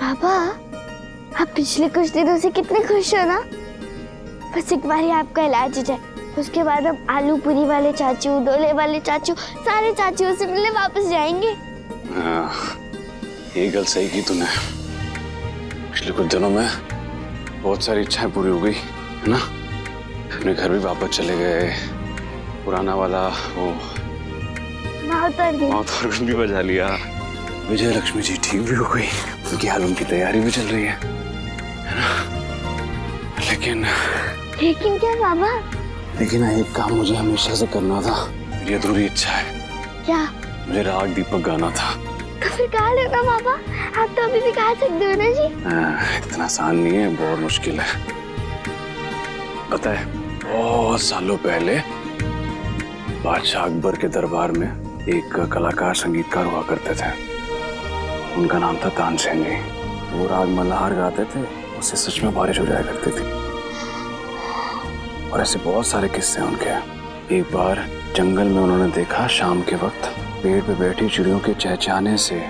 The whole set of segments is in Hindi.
पापा, आप पिछले कुछ दिनों से कितने खुश हो ना। बस एक बार ही आपका इलाज हो जाए, उसके बाद हम आलू पूरी वाले चाचू, डोले वाले चाचू, सारे चाचुओं से मिलने वापस जाएंगे। ये गल सही की तूने। पिछले कुछ दिनों में बहुत सारी इच्छाएं पूरी हो गई है ना। अपने घर भी वापस चले गए, पुराना वाला वो माउथ भी बजा लिया, विजय लक्ष्मी जी ठीक भी हो गई, उनकी हालत की तैयारी भी चल रही है ना। लेकिन क्या बाबा? लेकिन एक काम मुझे हमेशा से करना था, मेरी अधूरी इच्छा है। क्या? मुझे राग दीपक गाना था। तो फिर गा लेना बाबा, आप तो अभी भी गा सकते हो ना जी। इतना आसान नहीं है, बहुत मुश्किल है। पता है, बहुत सालों पहले बादशाह अकबर के दरबार में एक कलाकार संगीतकार हुआ करते थे। उनका नाम था तानसेन जी। वो राग मल्हार गाते थे, उससे सच में बारिश हो जाया करती थी। और ऐसे बहुत सारे किस्से हैं उनके। एक बार जंगल में उन्होंने देखा, शाम के वक्त पेड़ पे बैठी चिड़ियों के चहचहाने से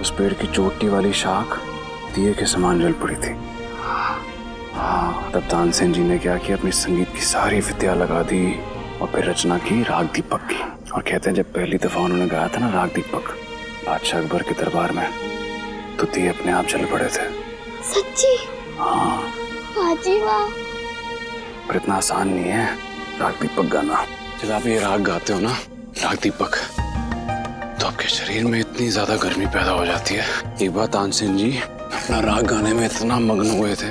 उस पेड़ की चोटी वाली शाख दिए के समान जल पड़ी थी। हाँ, तब तानसेन जी ने क्या किया, अपनी संगीत की सारी विद्या लगा दी और फिर रचना की राग दीपक की। और कहते हैं जब पहली दफा उन्होंने गाया था ना राग दीपक बादशाह अकबर के दरबार में, तो दिए अपने आप जल पड़े थे। सच्ची? हाँ। वाह जी वाह। पर इतना आसान नहीं है राग दीपक गाना। जब आप ये राग गाते हो ना, राग दीपक, तो आपके शरीर में इतनी ज्यादा गर्मी पैदा हो जाती है। एक बार तानसेन जी अपना राग गाने में इतना मग्न हुए थे,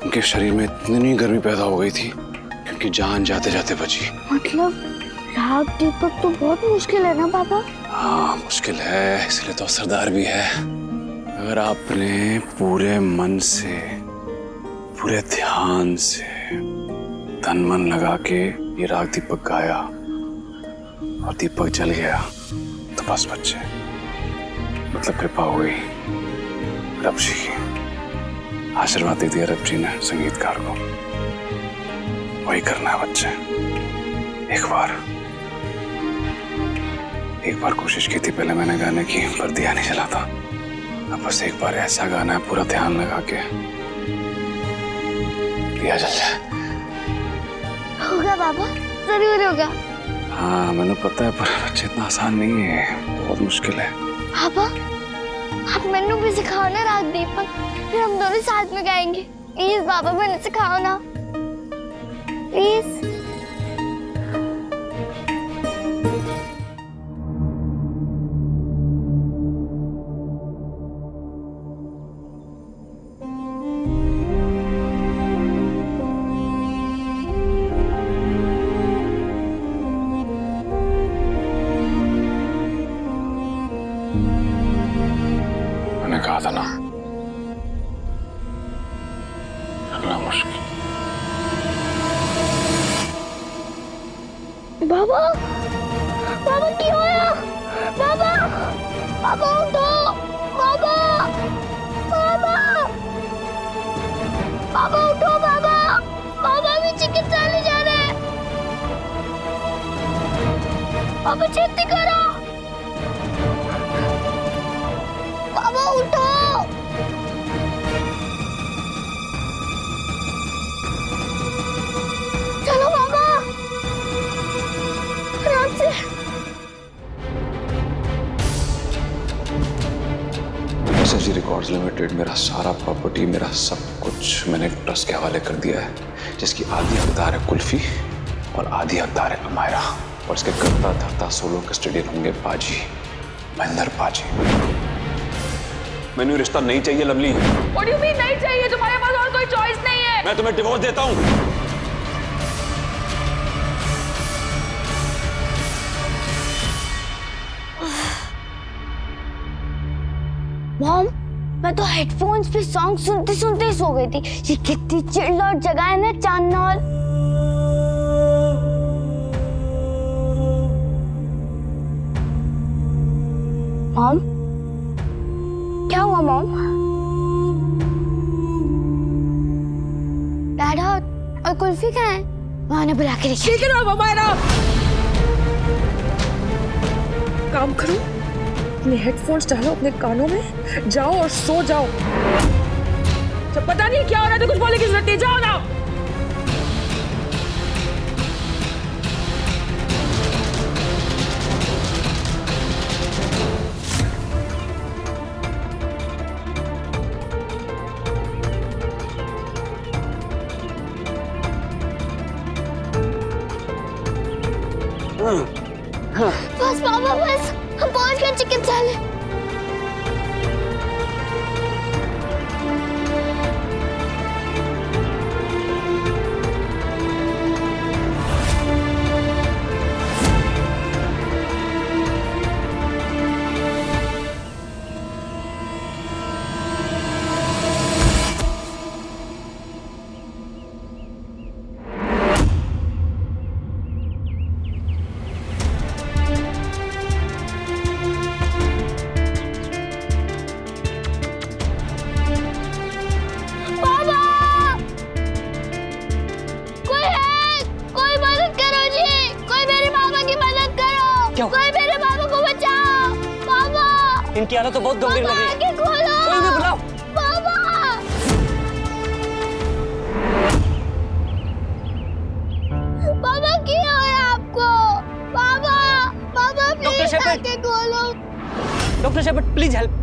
उनके शरीर में इतनी गर्मी पैदा हो गई थी कि उनकी जान जाते जाते बची। मतलब राग दीपक तो बहुत मुश्किल है ना पापा? हाँ मुश्किल है, इसलिए तो असरदार भी है। अगर आपने पूरे मन से, पूरे ध्यान से, तन मन लगा के ये राग दीपक गाया और दीपक जल गया, तो बस बच्चे, मतलब कृपा हो गई रब जी की। आशीर्वाद दे दिया रब जी ने संगीतकार को। वही करना है बच्चे। एक बार कोशिश की थी पहले मैंने गाने की, पर दिया नहीं चला था। अब बस एक बार ऐसा गाना है, पूरा ध्यान लगा के दिया जल जाए। होगा बाबा, जरूर होगा। हाँ मैंने पता है, पर बच्चे इतना आसान नहीं है, बहुत मुश्किल है। पापा, आप मैनू भी सिखाओ ना राग दीपक, फिर हम दोनों साथ में गाएंगे। प्लीज बाबा, मैंने सिखाओ ना प्लीज। मैंने कहा था ना, करना मुश्किल। बाबा, बाबा क्यों आया? बाबा, बाबा उठो, बाबा, बाबा, बाबा उठो, बाबा, बाबा भी चिकित्सा ले जा रहे हैं। बाबा छेती करो, बाबा उठो। चलो बाबा, आराम से। SSG रिकॉर्ड्स लिमिटेड, मेरा सारा प्रॉपर्टी, मेरा सब कुछ मैंने ट्रस्ट के हवाले कर दिया है, जिसकी आधी हकदार है कुल्फी और आधी हकदार है अमायरा। और इसके करता धरता सोलो कस्टडियन होंगे पाजी, महेंद्र पाजी। मैंने रिश्ता नहीं चाहिए lovely. What do you mean नहीं चाहिए? तुम्हारे पास और कोई चॉइस नहीं है। मैं तुम्हें डिवोर्स देता हूँ। मॉम, मैं तो हेडफोन्स पे सॉन्ग सुनते सुनते सो गई थी। ये कितनी चिल्लौट जगह है ना चांदनौल। मॉम, क्या हुआ मॉम? डैड और कुल्फी कहाँ है? माँ ने बुला के रखी। काम करो, अपने हेडफोन्स डालो अपने कानों में, जाओ और सो जाओ। जब पता नहीं क्या हो रहा है तो कुछ बोलने की जरूरत नहीं, जाओ ना। बस पापा बस, हम पहुंच गए चिकित्सालय। कोई मेरे बाबा को बचाओ। बाबा इनकी हालत तो बहुत गंभीर लग रही है। कोई भी बुलाओ। बाबा बाबा क्या है आपको? बाबा बाबा प्लीज आके खोलो। Doctor Shepherd please help.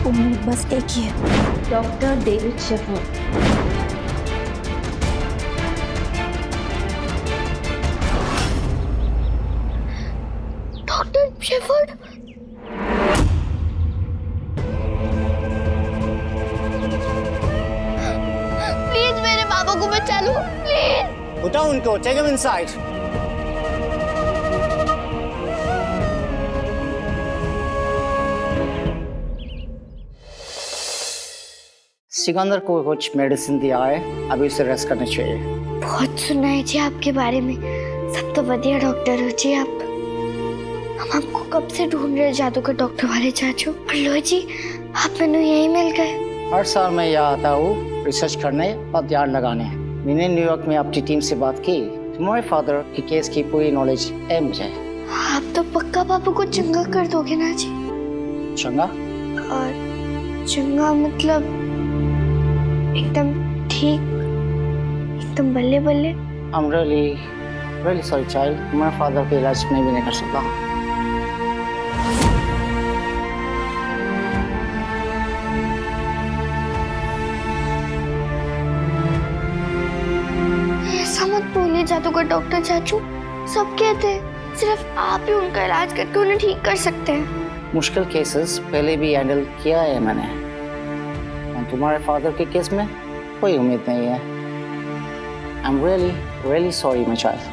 उम्मीद बस एक ही है, doctor David Shepherd. Doctor Shepherd, please मेरे बाबा को बचा लो प्लीज। उठाओ उनको, टेक हिम इनसाइड। सिकंदर को कुछ मेडिसिन दिया है, अभी उसे रेस्ट करना चाहिए। बहुत सुना है जी आपके बारे में, सब तो बढ़िया डॉक्टर हो जी आप। हम आपको कब से ढूंढ रहे जादूगर डॉक्टर वाले चाचू, और लो जी आप मैंने यही मिल गए। हर साल मैं यहाँ आता हूँ रिसर्च करने और ध्यान लगाने। मैंने न्यूयॉर्क में अपनी टीम से बात की, तुम्हारे फादर की केस की पूरी नॉलेज है मुझे। आप तो पक्का पापा को चंगा कर दोगे ना जी? चंगा? और चंगा मतलब एकदम ठीक, एकदम बल्ले बल्ले। I'm really sorry child, तुम्हारे फादर के इलाज मैं भी नहीं कर सकता। ऐसा मत बोलिए जादूगर डॉक्टर चाचू, सब कहते हैं सिर्फ आप ही उनका इलाज करके उन्हें ठीक कर सकते हैं। मुश्किल केसेस पहले भी हैंडल किया है मैंने, और तुम्हारे फादर के केस में कोई उम्मीद नहीं है। I'm really sorry my child.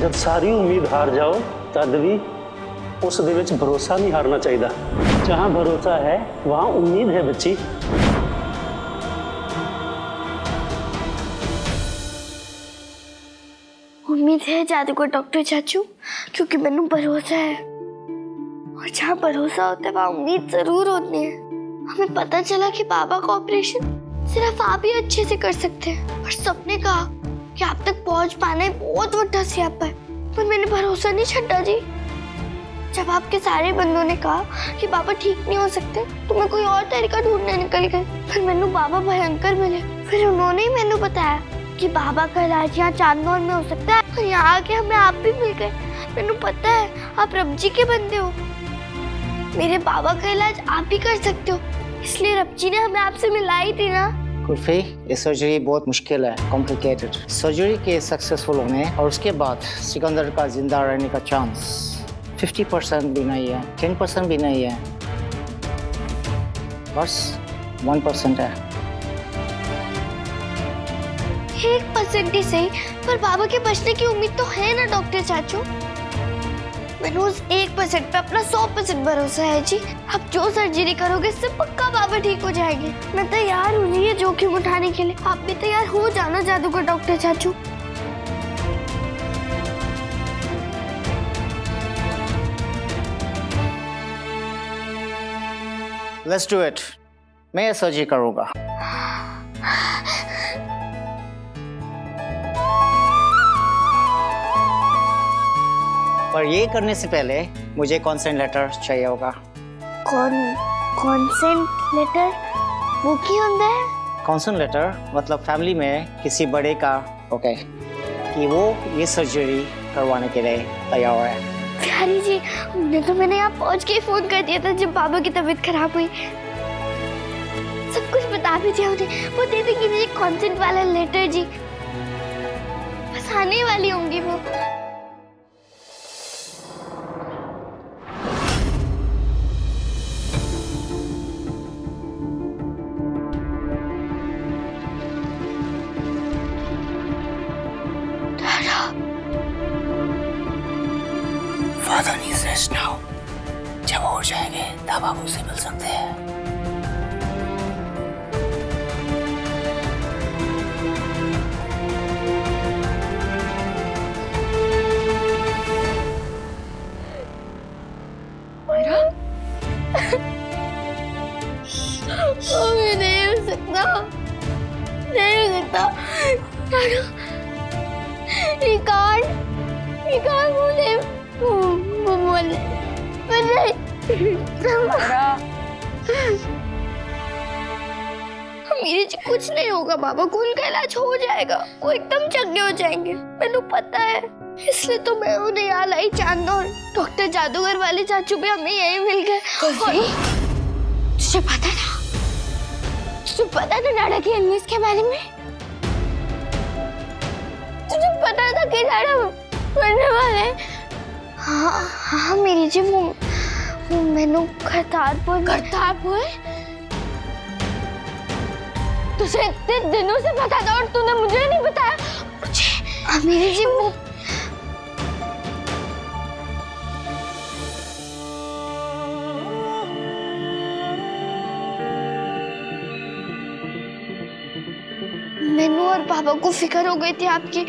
जब सारी उम्मीद हार जाओ तद भी उस दे विच भरोसा नहीं हारना चाहिए। जहां भरोसा है वहां उम्मीद है बच्ची। उम्मीद है जादूगर डॉक्टर चाचू, क्योंकि मैंने भरोसा है, और जहाँ भरोसा होता है वहाँ उम्मीद जरूर होती है। हमें पता चला कि बाबा का ऑपरेशन सिर्फ आप ही अच्छे से कर सकते हैं, और सबने कहा कि आप तक पहुंच पाना बहुत बड़ा स्यापा है, पर मैंने भरोसा नहीं छड्डा जी। जब आपके सारे बंदों ने कहा कि बाबा ठीक नहीं हो सकते, तो मैं कोई और तरीका ढूंढने निकल गई। फिर मैंने बाबा भयंकर मिले, फिर उन्होंने ही मैंने बताया कि बाबा का इलाज यहाँ चांदनौर में हो सकता है, और यहाँ आके हमें आप भी मिल गए। मैंने पता है आप रब जी के बंदे हो, मेरे बाबा का इलाज आप भी कर सकते हो, इसलिए रब जी ने हमें आपसे मिलाई थी ना। कुल्फी, ये सर्जरी बहुत मुश्किल है, कॉम्प्लिकेटेड। सर्जरी के सक्सेसफुल होने और उसके बाद सिकंदर का जिंदा रहने का चांस 50% भी नहीं है, 10% भी नहीं है। बस 1% है। 1% ही सही, पर बाबा के बचने की उम्मीद तो है ना डॉक्टर चाचू। मैंने उस 1% पे अपना 100% भरोसा है जी। आप जो सर्जरी करोगे इससे पक्का बाबा ठीक हो जाएंगे। मैं तैयार हूँ ये जोखिम उठाने के लिए। आप भी तैयार हो जाना जादूगर डॉक्टर चाचू। Let's do it. मैं ये सर्जरी करूँगा। पर ये करने से पहले मुझे कॉन्सेंट लेटर चाहिए होगा। कॉन्सेंट लेटर वो क्या होता है? कॉन्सेंट लेटर मतलब फैमिली में किसी बड़े का ओके कि वो ये सर्जरी करवाने के लिए तैयार है। प्यारी जी, मैंने यहाँ पहुँच के फोन कर दिया था जब बाबा की तबीयत खराब हुई। सब कुछ बता भी दिया उन्हें। वो दे देंगी मुझे कॉन्सेंट वाला लेटर जी। बस आने वाली होंगी वो। Father needs rest now. जब हो जाएंगे तब आप उसे मिल सकते हैं। मैं नहीं हो सकता, नहीं हो सकता। मेरे जी कुछ नहीं होगा बाबा, खून का इलाज हो जाएगा। वो एकदम चंगे हो जाएंगे, मैंने पता है। इसलिए तो मैं उन्हें यहाँ लाई। चांदो और डॉक्टर जादूगर वाले चाचू भी हमें यही मिल गए। तुझे पता था? तुझे पता था नाडा की इलनेस के बारे में? तुझे पता था कि नाडा मरने वाले? हाँ मेरी जी, वो मैंने करतारपुर तुझे इतने दिनों से पता था और तूने मुझे नहीं बताया। मुझे मेरी जी वो मैनू और पापा को फिक्र हो गई थी आपकी।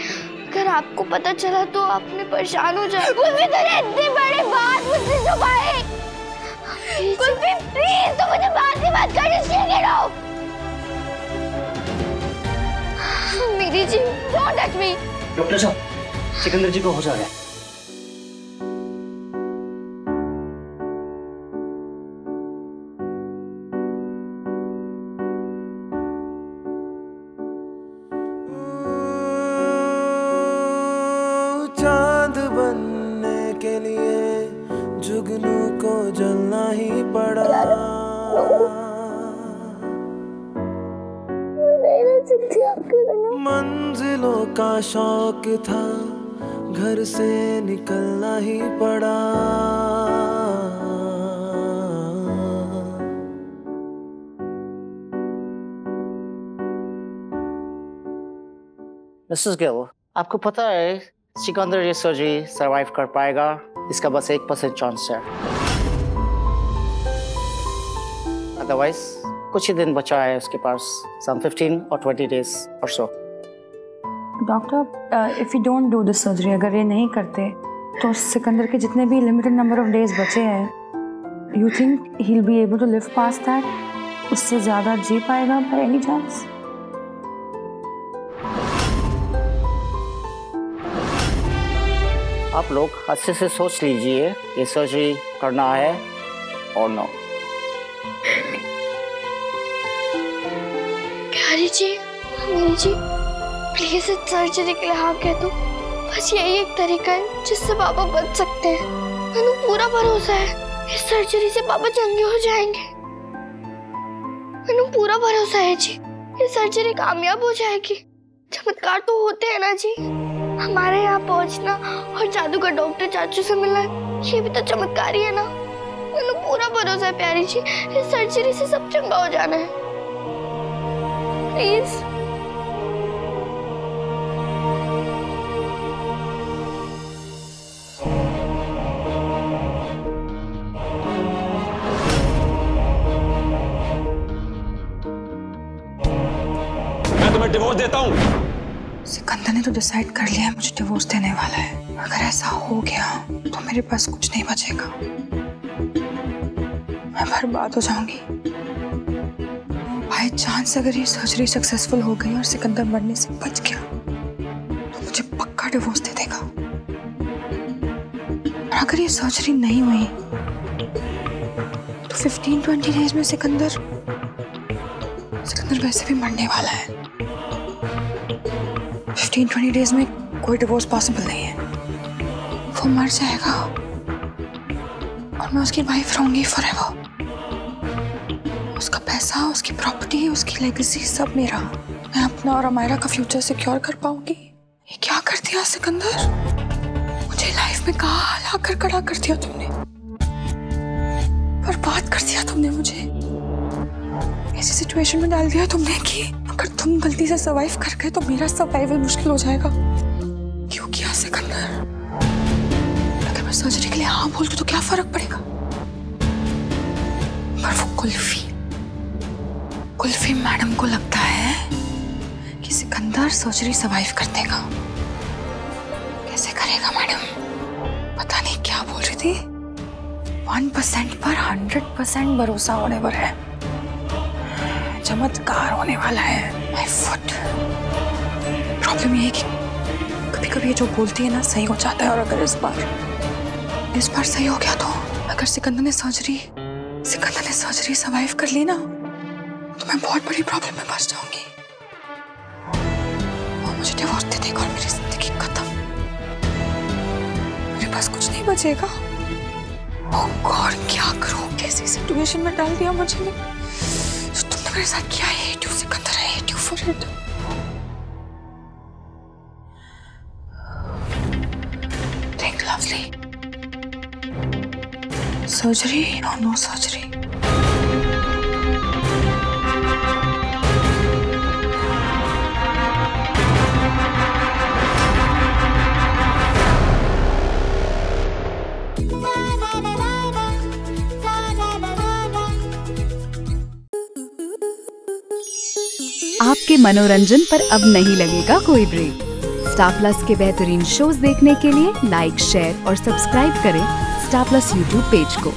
अगर आपको पता चला तो आपने परेशान हो जाए। कुल्फी तुझे इतनी बड़ी बात मुझसे छुपाई। कुल्फी प्लीज तो मुझे बात की बात करने से गिरो। मेरी जी डोंट टच मी। डॉक्टर साहब, सिकंदर जी को हो जा रहा है। चांद बनने के लिए जुगनू को जलना ही पड़ा। मंजिलों का शौक था, घर से निकलना ही पड़ा। मिसेस गिल, आपको पता है सिकंदर ये सर्जरी सरवाइव कर पाएगा? इसका बस 1% चांस है। अदरवाइज कुछ ही दिन बचा है उसके पास, some 15 or 20 days or so. Doctor, if you don't do this surgery, अगर ये नहीं करते तो सिकंदर के जितने भी लिमिटेड नंबर ऑफ डेज बचे हैं, you think he will be able to live past that? उससे ज्यादा जी पाएगा बाय एनी चांस? आप लोग अच्छे से सोच लीजिए ये सर्जरी करना है और नो। प्यारी जी, मेरी जी, प्लीज इस सर्जरी के लिए हाँ कह दो। बस यही एक तरीका है जिससे बाबा बच सकते हैं। मैंने पूरा भरोसा है इस सर्जरी से बाबा चंगे हो जाएंगे। मैंने पूरा भरोसा है जी, ये सर्जरी कामयाब हो जाएगी। चमत्कार तो होते हैं ना जी। हमारे यहाँ पहुँचना और जादूगर डॉक्टर चाचू से मिलना, ये भी तो चमत्कार ही है ना। मैंने पूरा भरोसा है प्यारी जी, इस सर्जरी से सब चंगा हो जाना है। प्लीज। मैं तुम्हें डिवोर्स देता हूँ। सिकंदर ने तो डिसाइड कर लिया है मुझे डिवोर्स देने वाला है। अगर ऐसा हो गया तो मेरे पास कुछ नहीं बचेगा, मैं बर्बाद हो जाऊंगी। बाय चांस अगर ये सर्जरी सक्सेसफुल हो गई और सिकंदर मरने से बच गया तो मुझे पक्का डिवोर्स दे देगा। और अगर ये सर्जरी नहीं हुई तो 15-20 डेज में सिकंदर वैसे भी मरने वाला है। 15-20 डेज में कोई डिवोर्स पॉसिबल नहीं है। वो मर जाएगा और मैं उसकी वाइफ रहूंगी फॉरएवर। उसका पैसा, उसकी प्रॉपर्टी, उसकी लेगेसी सब मेरा। मैं अपना और अमायरा का फ्यूचर सिक्योर कर पाऊंगी। ये क्या कर दिया सिकंदर? मुझे लाइफ में कहाँ लाकर खड़ा कर दिया तुमने, बर्बाद कर दिया तुमने मुझे। ऐसी सिचुएशन में डाल दिया तुमने कि अगर तुम गलती से सर्वाइव कर गए तो मेरा सर्वाइवल मुश्किल हो जाएगा। क्यों किया सिकंदर? अगर मैं सर्जरी के लिए हाँ बोल दूं तो क्या फर्क पड़ेगा? पर वो कुल्फी मैडम को लगता है कि सिकंदर सर्जरी सर्वाइव कर देगा। कैसे करेगा मैडम? पता नहीं क्या बोल रही थी। 1% पर 100% भरोसा होने पर है। चमत्कार होने वाला है। My foot. प्रॉब्लम ये है कि कभी कभी ये जो बोलती है ना सही हो जाता है। और अगर इस बार सही हो गया तो अगर सिकंदर ने सर्जरी सर्वाइव कर ली ना तो मैं बहुत बड़ी प्रॉब्लम में फंस जाऊंगी। वो मुझे डिवोर्स दे देगा और मेरी जिंदगी खत्म। मेरे पास कुछ नहीं बचेगा। ओह गॉड, क्या करूं? कैसी सिचुएशन में डाल दिया मुझे। तुमने मेरे साथ किया है। hate you, Sikandar, I hate you for it. Think lovely. Surgery or no surgery? आपके मनोरंजन पर अब नहीं लगेगा कोई ब्रेक। स्टार प्लस के बेहतरीन शोज देखने के लिए लाइक, शेयर और सब्सक्राइब करें स्टार प्लस यूट्यूब पेज को।